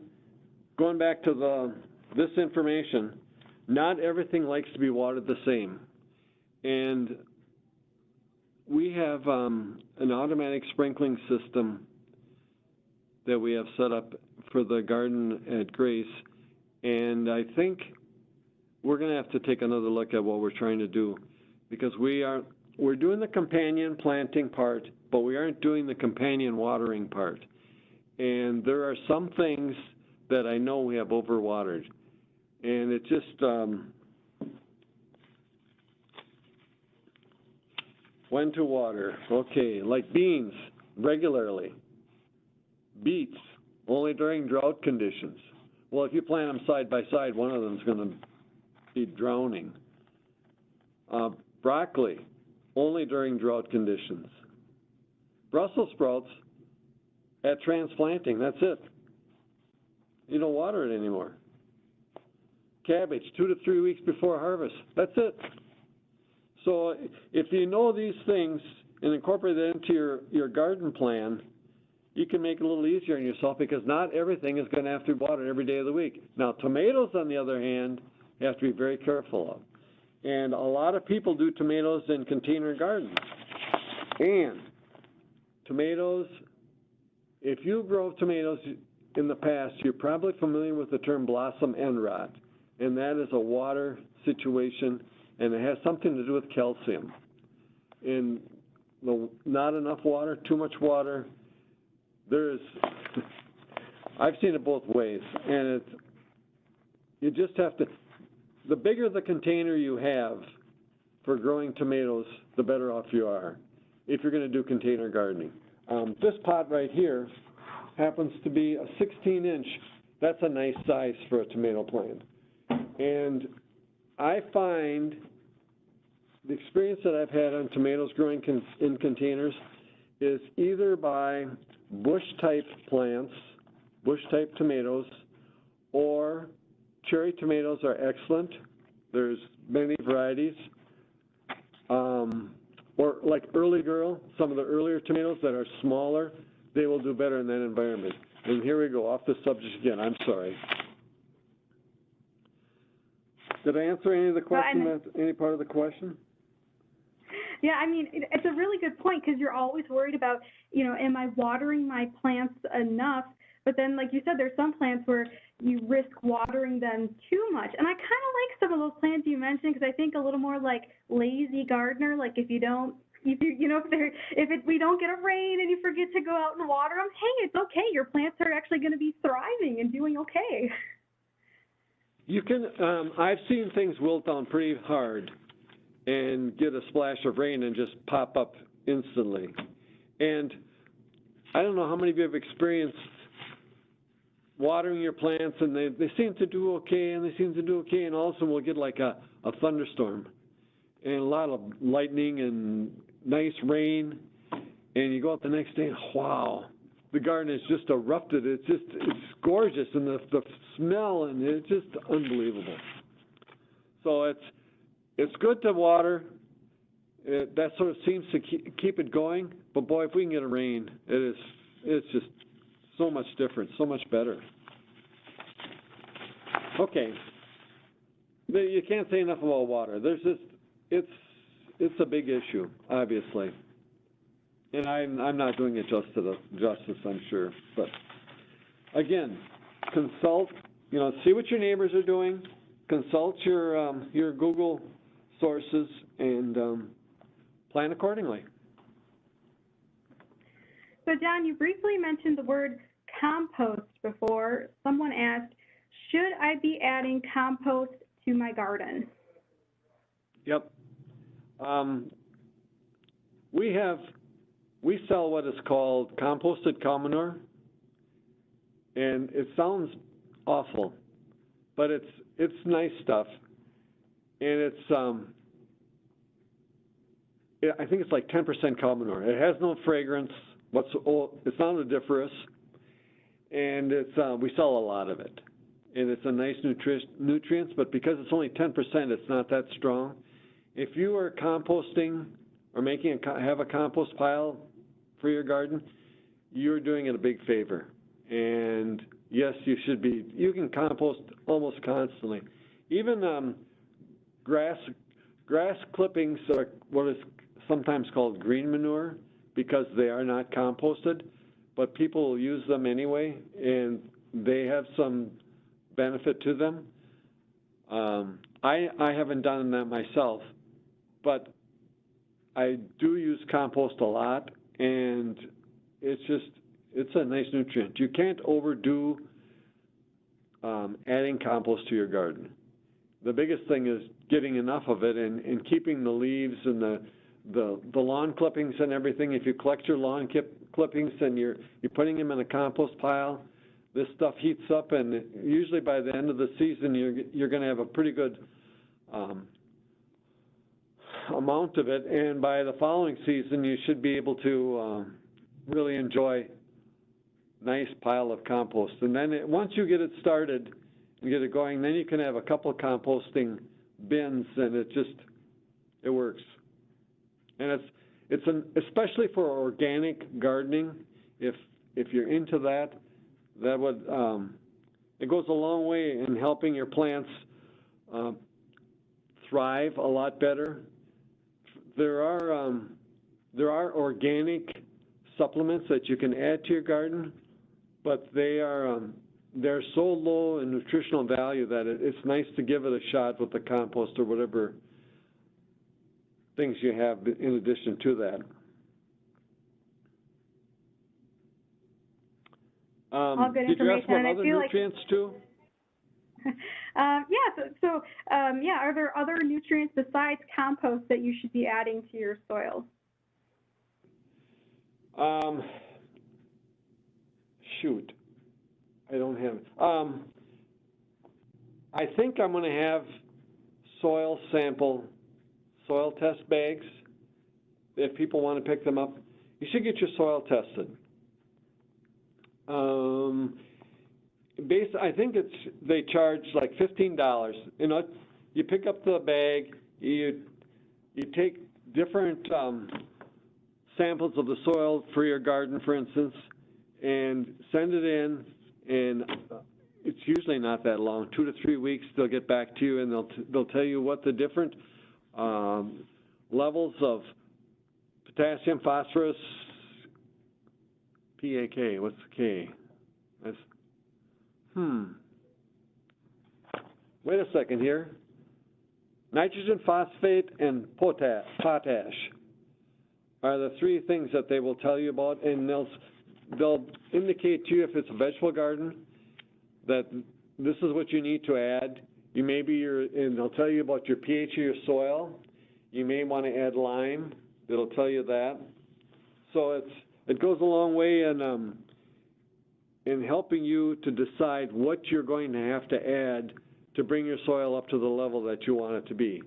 going back to this information, not everything likes to be watered the same. And we have an automatic sprinkling system that we have set up for the garden at Grace. And I think we're going to have to take another look at what we're trying to do, because we're doing the companion planting part, but we aren't doing the companion watering part. And there are some things that I know we have overwatered. And it just, when to water. Okay, like beans, regularly. Beets, only during drought conditions. Well, if you plant them side by side, one of them is going to be drowning. Broccoli, only during drought conditions. Brussels sprouts, at transplanting, that's it. You don't water it anymore. Cabbage, 2 to 3 weeks before harvest, that's it. So if you know these things and incorporate it into your garden plan, you can make it a little easier on yourself, because not everything is going to have to be watered every day of the week. Now, tomatoes, on the other hand, you have to be very careful of. And a lot of people do tomatoes in container gardens. And tomatoes, if you grow tomatoes in the past, you're probably familiar with the term blossom end rot. And that is a water situation, and it has something to do with calcium. And not enough water, too much water, I've seen it both ways. And you just have to, the bigger the container you have for growing tomatoes, the better off you are if you're going to do container gardening. This pot right here happens to be a 16-inch. That's a nice size for a tomato plant. And I find the experience that I've had on tomatoes growing in containers is either by bush-type plants, bush-type tomatoes, or cherry tomatoes are excellent. There's many varieties. Or like early girl, some of the earlier tomatoes that are smaller, they will do better in that environment. And here we go, off the subject again, I'm sorry. Did I answer any of the question, any part of the question? Yeah, I mean, it's a really good point, because you're always worried about, am I watering my plants enough? But then, like you said, there's some plants where you risk watering them too much. And I kind of like some of those plants you mentioned, because I think a little more like lazy gardener, like if we don't get a rain and you forget to go out and water them, hey, it's okay. Your plants are actually going to be thriving and doing okay. You can, I've seen things wilt down pretty hard and get a splash of rain and just pop up instantly. And I don't know how many of you have experienced watering your plants and they seem to do okay, and they seem to do okay, and all of a sudden we'll get like a thunderstorm and a lot of lightning and nice rain, and you go out the next day and wow, the garden has just erupted. It's gorgeous, and the smell, and it's just unbelievable. So it's good to water. That sort of seems to keep it going, but boy, if we can get a rain, it's just so much different, so much better. Okay, you can't say enough about water. It's a big issue, obviously, and I'm not doing it justice, I'm sure. But again, consult. See what your neighbors are doing. Consult your Google sources and plan accordingly. So, John, you briefly mentioned the word compost before. Someone asked, should I be adding compost to my garden? Yep. We sell what is called composted cow manure, and it sounds awful, but it's nice stuff, and I think it's like 10% cow manure. It has no fragrance. It's not odoriferous, and it's we sell a lot of it, and it's a nice nutrients, but because it's only 10%, it's not that strong. If you are composting or have a compost pile for your garden, you're doing it a big favor. And yes, you can compost almost constantly. Even grass clippings are what is sometimes called green manure because they are not composted, but people use them anyway, and they have some benefit to them. I haven't done that myself, but I do use compost a lot, and it's a nice nutrient. You can't overdo adding compost to your garden. The biggest thing is getting enough of it and keeping the leaves and the lawn clippings and everything. If you collect your lawn clippings and you're putting them in a compost pile, this stuff heats up, and usually by the end of the season you're going to have a pretty good amount of it, and by the following season you should be able to really enjoy a nice pile of compost. And then once you get it started and get it going, then you can have a couple of composting bins, and it works. And especially for organic gardening, if you're into that would it goes a long way in helping your plants thrive a lot better. There are organic supplements that you can add to your garden, but they're so low in nutritional value that it's nice to give it a shot with the compost or whatever things you have in addition to that. All good did information. you ask about other nutrients too? Yeah, are there other nutrients besides compost that you should be adding to your soil? Shoot, I don't have. I think I'm going to have soil test bags. If people want to pick them up, you should get your soil tested. I think they charge like $15. You know, you pick up the bag, you take different samples of the soil for your garden, for instance, and send it in, and it's usually not that long, 2 to 3 weeks. They'll get back to you, and they'll tell you what the different levels of potassium, phosphorus, PAK. What's the K? That's, Wait a second here. Nitrogen, phosphate, and potash are the 3 things that they will tell you about, and they'll indicate to you if it's a vegetable garden that this is what you need to add. And they'll tell you about your pH of your soil. You may want to add lime. It'll tell you that. So it goes a long way in helping you to decide what you're going to have to add to bring your soil up to the level that you want it to be.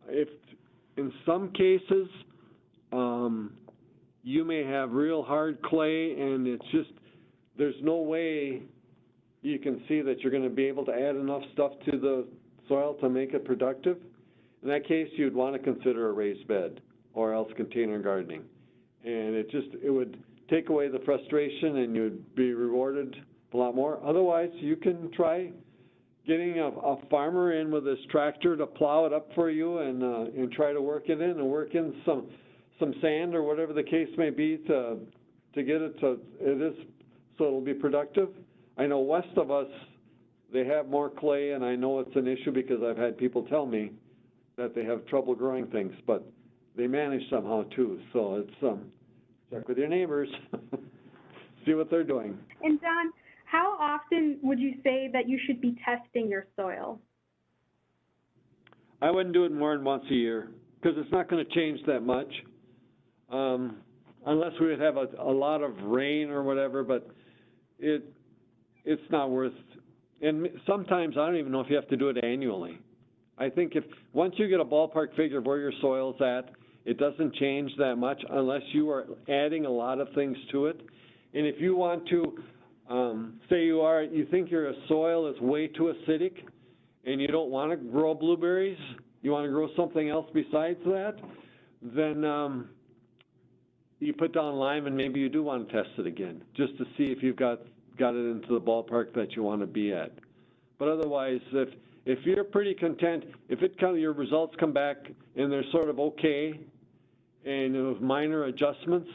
If in some cases you may have real hard clay, and there's no way you can see that you're going to be able to add enough stuff to the soil to make it productive. In that case, you'd want to consider a raised bed or else container gardening. And it would take away the frustration, and you'd be rewarded a lot more. Otherwise, you can try getting a farmer in with his tractor to plow it up for you and try to work it in and work in some sand or whatever the case may be to get it so it'll be productive. I know west of us, they have more clay, and I know it's an issue because I've had people tell me that they have trouble growing things, but they manage somehow too. So it's check with your neighbors, see what they're doing. And John, how often would you say that you should be testing your soil? I wouldn't do it more than once a year because it's not going to change that much unless we would have a lot of rain or whatever, but it's not worth. And sometimes I don't even know if you have to do it annually. I think once you get a ballpark figure of where your soil's at, it doesn't change that much unless you are adding a lot of things to it. And if you want to Say you think your soil is way too acidic and you don't want to grow blueberries, you want to grow something else besides that, then you put down lime and maybe you do want to test it again, just to see if you've got it into the ballpark that you want to be at. But otherwise, if you're pretty content, if your results come back and they're sort of okay, and with minor adjustments,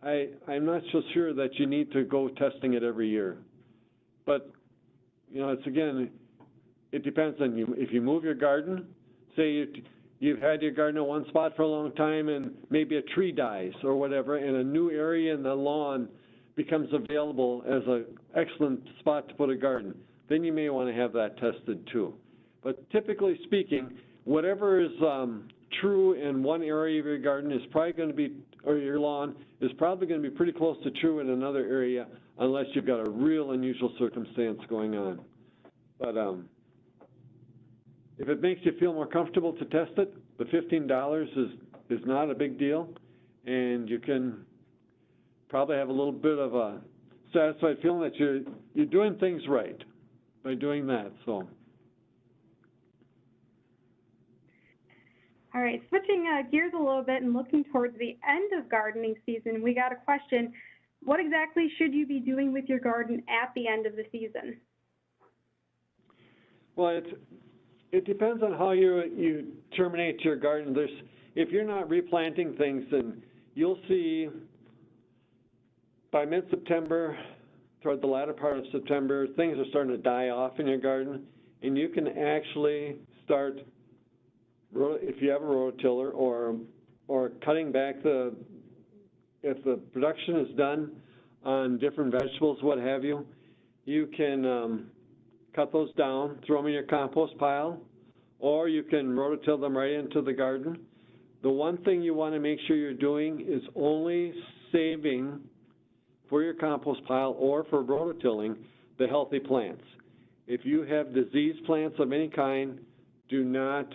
I'm not so sure that you need to go testing it every year. But, it depends on you. If you move your garden, say you've had your garden in one spot for a long time and maybe a tree dies or whatever, and a new area in the lawn becomes available as an excellent spot to put a garden, then you may want to have that tested too. But typically speaking, whatever is true in one area of your garden is probably going to be, or your lawn, is probably going to be pretty close to true in another area unless you've got a real unusual circumstance going on. But if it makes you feel more comfortable to test it, the $15 is not a big deal, and you can probably have a little bit of a satisfied feeling that you're doing things right by doing that. So. All right, switching gears a little bit and looking towards the end of gardening season, we got a question. What exactly should you be doing with your garden at the end of the season? Well, it depends on how you terminate your garden. If you're not replanting things, then you'll see by mid-September, toward the latter part of September, things are starting to die off in your garden, and you can actually start, if you have a rototiller, or cutting back if the production is done on different vegetables, what have you, you can cut those down, throw them in your compost pile, or you can rototill them right into the garden. The one thing you want to make sure you're doing is only saving for your compost pile or for rototilling the healthy plants. If you have diseased plants of any kind, do not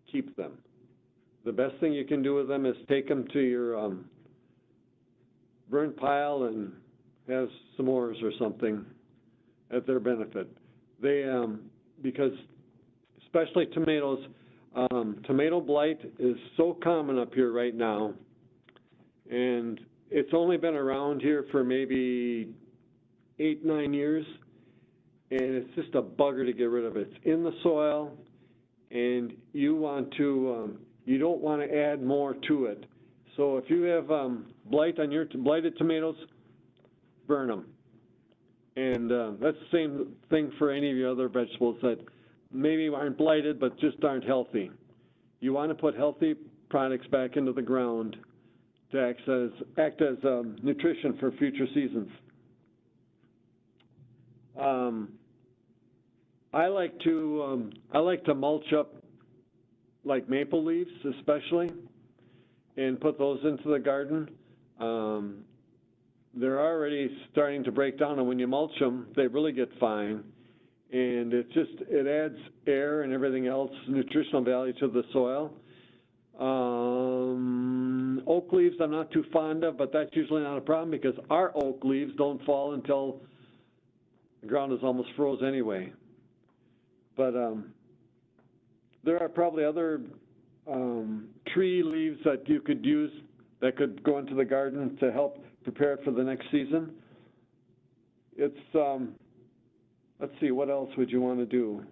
keep them. The best thing you can do with them is take them to your burn pile and have s'mores or something at their benefit. Because especially tomatoes, tomato blight is so common up here right now, and it's only been around here for maybe 8-9 years, and it's just a bugger to get rid of it. It's in the soil, and you don't want to add more to it. So if you have blight on your blighted tomatoes, burn them. And that's the same thing for any of your other vegetables that maybe aren't blighted but just aren't healthy. You want to put healthy products back into the ground to act as nutrition for future seasons. I like to mulch up like maple leaves, especially, and put those into the garden. They're already starting to break down, and when you mulch them, they really get fine. And it adds air and everything else, nutritional value to the soil. Oak leaves I'm not too fond of, but that's usually not a problem because our oak leaves don't fall until the ground is almost froze anyway. But there are probably other tree leaves that you could use that could go into the garden to help prepare it for the next season. It's, let's see, what else would you want to do?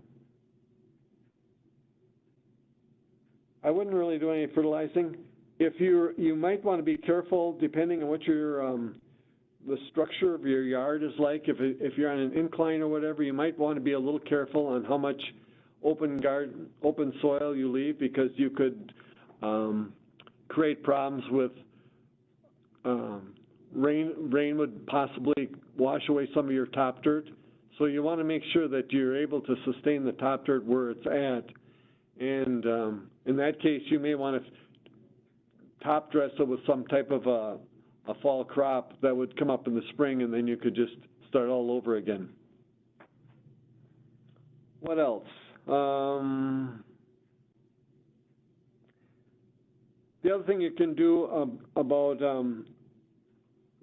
I wouldn't really do any fertilizing. You might want to be careful depending on what the structure of your yard is like. If you're on an incline or whatever, you might want to be a little careful on how much open soil you leave, because you could create problems with rain would possibly wash away some of your top dirt. So you want to make sure that you're able to sustain the top dirt where it's at. And in that case, you may want to top dress it with some type of a fall crop that would come up in the spring, and then you could just start all over again. What else? The other thing you can do about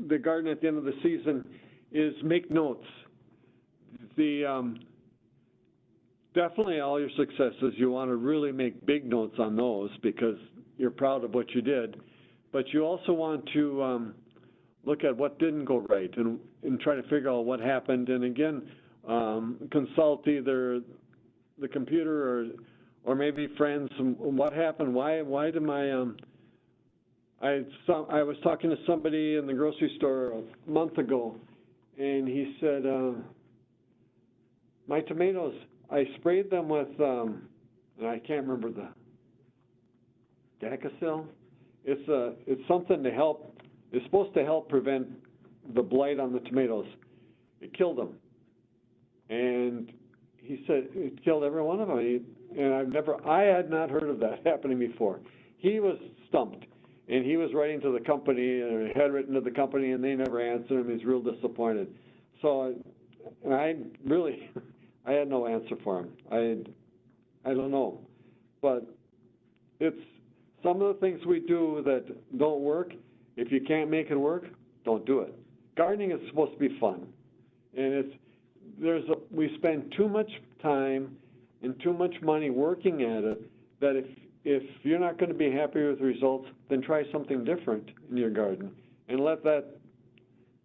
the garden at the end of the season is make notes. Definitely all your successes, you want to really make big notes on those because you're proud of what you did. But you also want to look at what didn't go right and try to figure out what happened. And again, consult either the computer or maybe friends. What happened? Why did my I was talking to somebody in the grocery store a month ago, and he said, my tomatoes, I sprayed them with, and I can't remember the Dacacil. It's something to help. It's supposed to help prevent the blight on the tomatoes. It killed them, and he said it killed every one of them. And I had not heard of that happening before. He was stumped, and he was writing to the company, and had written to the company, and they never answered him. He's real disappointed. So, I had no answer for him. I don't know, but it's some of the things we do that don't work. If you can't make it work, don't do it. Gardening is supposed to be fun, and we spend too much time and too much money working at it that if you're not going to be happy with the results, then try something different in your garden and let that.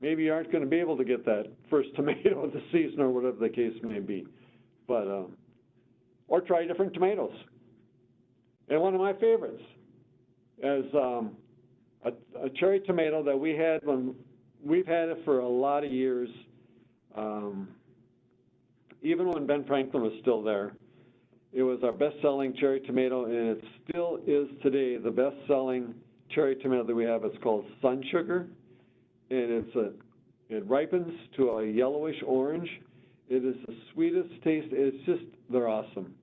Maybe you aren't going to be able to get that first tomato of the season or whatever the case may be, but or try different tomatoes. And one of my favorites is a cherry tomato that we've had it for a lot of years, even when Ben Franklin was still there. It was our best-selling cherry tomato, and it still is today the best-selling cherry tomato that we have. It's called Sun Sugar, and it ripens to a yellowish orange. It is the sweetest taste. They're awesome,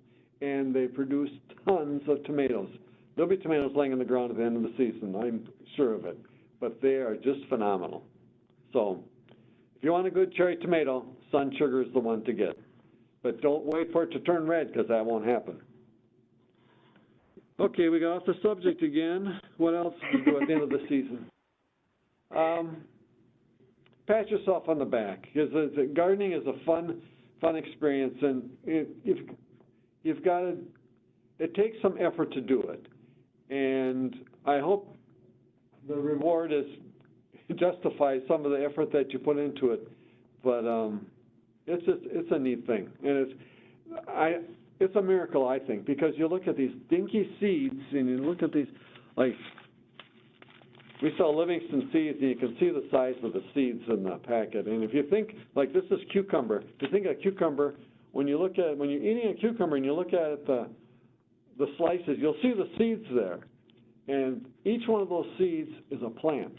and they produce tons of tomatoes. There'll be tomatoes laying on the ground at the end of the season, I'm sure of it, but they are just phenomenal. So if you want a good cherry tomato, Sun Sugar is the one to get. But don't wait for it to turn red, because that won't happen. Okay, we got off the subject again. What else do you do at the end of the season? Pat yourself on the back. Gardening is a fun experience, and you've got to. It takes some effort to do it, and I hope the reward justifies some of the effort that you put into it. But it's a neat thing, and it's a miracle, I think, because you look at these dinky seeds, and you look at these, like, we sell Livingston seeds, and you can see the size of the seeds in the packet. And if you think, like, this is cucumber, if you think of cucumber, when you're eating a cucumber and you look at the slices, you'll see the seeds there. And each one of those seeds is a plant,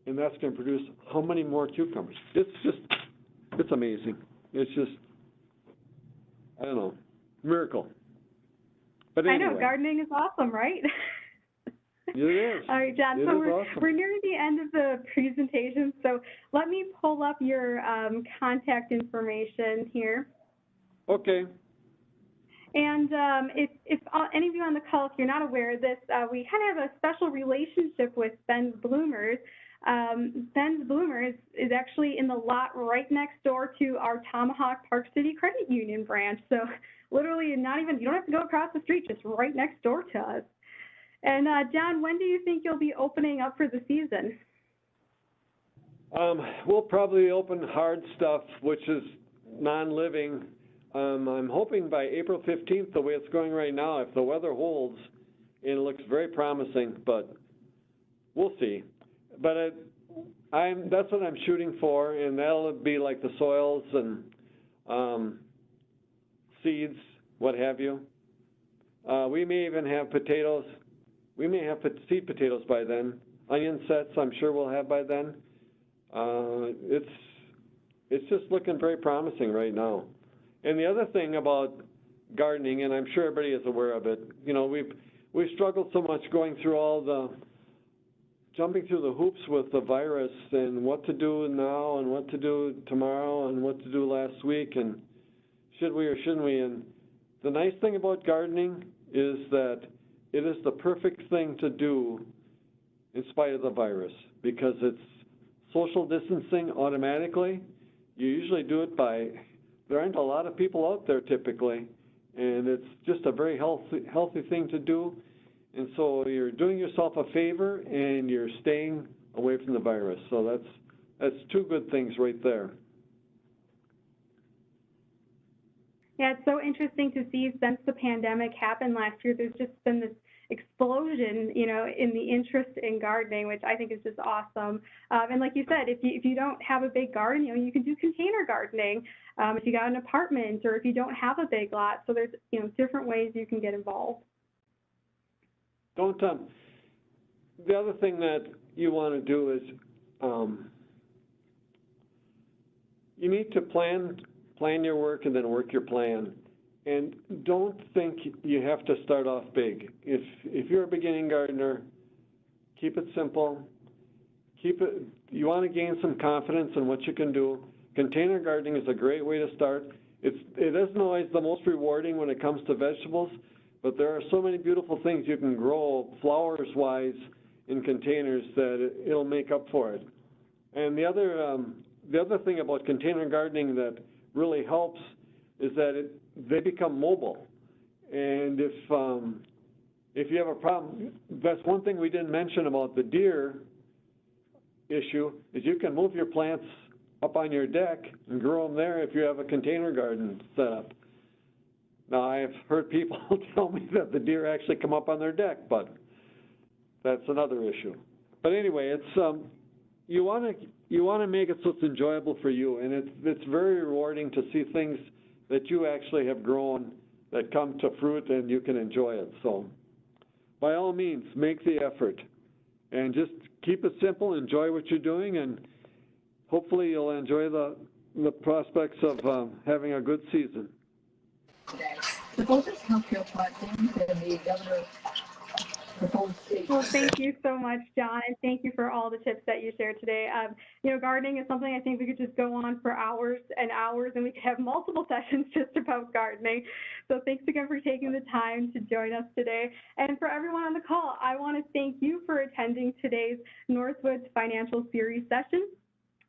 and that's going to produce how many more cucumbers? It's amazing. It's just, I don't know, miracle. But anyway. I know, gardening is awesome, right? It is. All right, John, so we're nearing the end of the presentation, so let me pull up your contact information here. Okay. And if any of you on the call, if you're not aware of this, we kind of have a special relationship with Ben's Bloomers. Ben's Bloomers is actually in the lot right next door to our Tomahawk Park City Credit Union branch. So literally you don't have to go across the street, just right next door to us. And John, when do you think you'll be opening up for the season? We'll probably open hard stuff, which is non-living. I'm hoping by April 15th, the way it's going right now, if the weather holds, and it looks very promising, but we'll see. But that's what I'm shooting for, and that'll be like the soils and seeds, what have you. We may even have potatoes. We may have seed potatoes by then. Onion sets, I'm sure we'll have by then. It's just looking very promising right now. And the other thing about gardening, and I'm sure everybody is aware of it, we've struggled so much going through jumping through the hoops with the virus and what to do now and what to do tomorrow and what to do last week and should we or shouldn't we. And the nice thing about gardening is that it is the perfect thing to do in spite of the virus, because it's social distancing automatically. you usually do it by, there aren't a lot of people out there typically, and it's just a very healthy thing to do. And so you're doing yourself a favor and you're staying away from the virus. So that's two good things right there. Yeah, it's so interesting to see since the pandemic happened last year, there's just been this explosion, you know, in the interest in gardening, which I think is just awesome. And like you said, if you don't have a big garden, you know, you can do container gardening if you got an apartment or if you don't have a big lot. So there's, you know, different ways you can get involved. Don't, the other thing that you want to do is you need to plan your work and then work your plan. And don't think you have to start off big. If you're a beginning gardener, keep it simple. You want to gain some confidence in what you can do. Container gardening is a great way to start. It isn't always the most rewarding when it comes to vegetables, but there are so many beautiful things you can grow flowers-wise in containers that it'll make up for it. And the other thing about container gardening that really helps is that they become mobile. And if you have a problem, that's one thing we didn't mention about the deer issue, is you can move your plants up on your deck and grow them there if you have a container garden set up. Now, I've heard people tell me that the deer actually come up on their deck, but that's another issue. But anyway, it's you want to make it so it's enjoyable for you, and it's very rewarding to see things that you actually have grown that come to fruit and you can enjoy it. So by all means, make the effort and just keep it simple, enjoy what you're doing, and hopefully you'll enjoy the prospects of having a good season. The Hostas healthcare platform and the governor proposed. Well, thank you so much, John, and thank you for all the tips that you shared today. You know, gardening is something I think we could just go on for hours and hours, and we could have multiple sessions just about gardening. So thanks again for taking the time to join us today. And for everyone on the call, I want to thank you for attending today's Northwoods Financial Series session.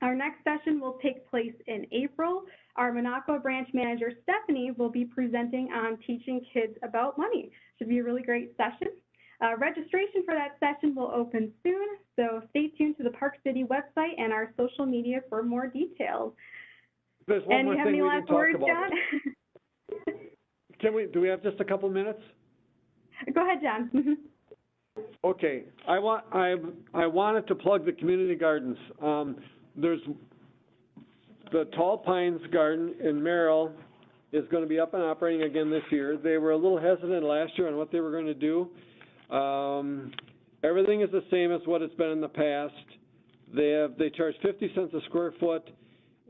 Our next session will take place in April. Our Minocqua branch manager, Stephanie, will be presenting on teaching kids about money. Should be a really great session. Registration for that session will open soon, so stay tuned to the Park City website and our social media for more details. There's one more thing we didn't talk about. Do we have just a couple minutes? Go ahead, John. Okay, I wanted to plug the community gardens. There's the Tall Pines Garden in Merrill is going to be up and operating again this year. They were a little hesitant last year on what they were going to do. Everything is the same as what it's been in the past. They charge 50 cents a square foot,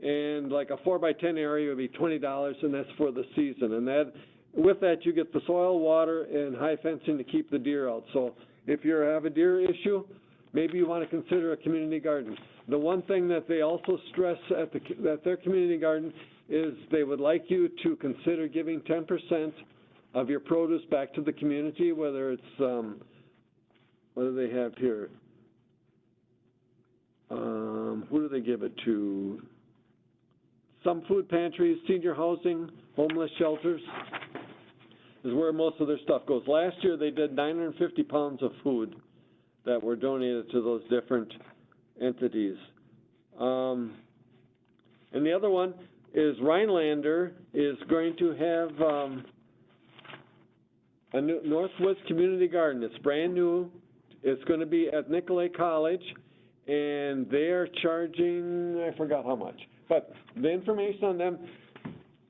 and like a 4x10 area would be $20, and that's for the season. And with that you get the soil, water, and high fencing to keep the deer out. So if you have a deer issue, maybe you want to consider a community garden. The one thing that they also stress at their community garden is they would like you to consider giving 10% of your produce back to the community, whether it's, what do they have here? Who do they give it to? Some food pantries, senior housing, homeless shelters is where most of their stuff goes. Last year they did 950 pounds of food that were donated to those different entities. And the other one is Rhinelander is going to have a new Northwoods community garden. It's brand new. It's going to be at Nicolay College, and they are charging, I forgot how much, but the information on them,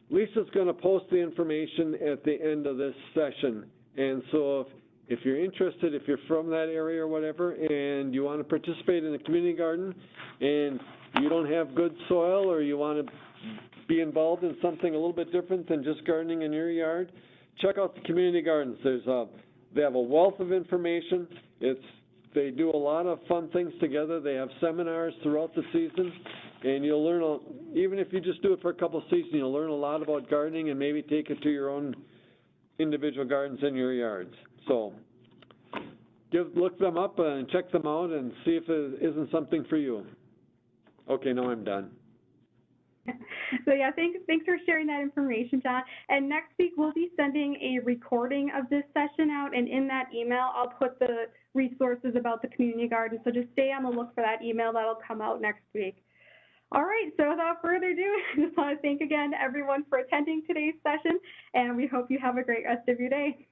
Lisa's going to post the information at the end of this session. And so if you're interested, if you're from that area or whatever, and you want to participate in a community garden, and you don't have good soil, or you want to be involved in something a little bit different than just gardening in your yard, check out the community gardens. They have a wealth of information. They do a lot of fun things together. They have seminars throughout the season, and you'll learn, even if you just do it for a couple of seasons, you'll learn a lot about gardening and maybe take it to your own individual gardens in your yards. So look them up and check them out and see if it isn't something for you. Okay, now I'm done. So yeah, thanks for sharing that information, John. And next week we'll be sending a recording of this session out, and in that email I'll put the resources about the community garden. So just stay on the look for that email. That'll come out next week. All right, so without further ado, I just want to thank again everyone for attending today's session, and we hope you have a great rest of your day.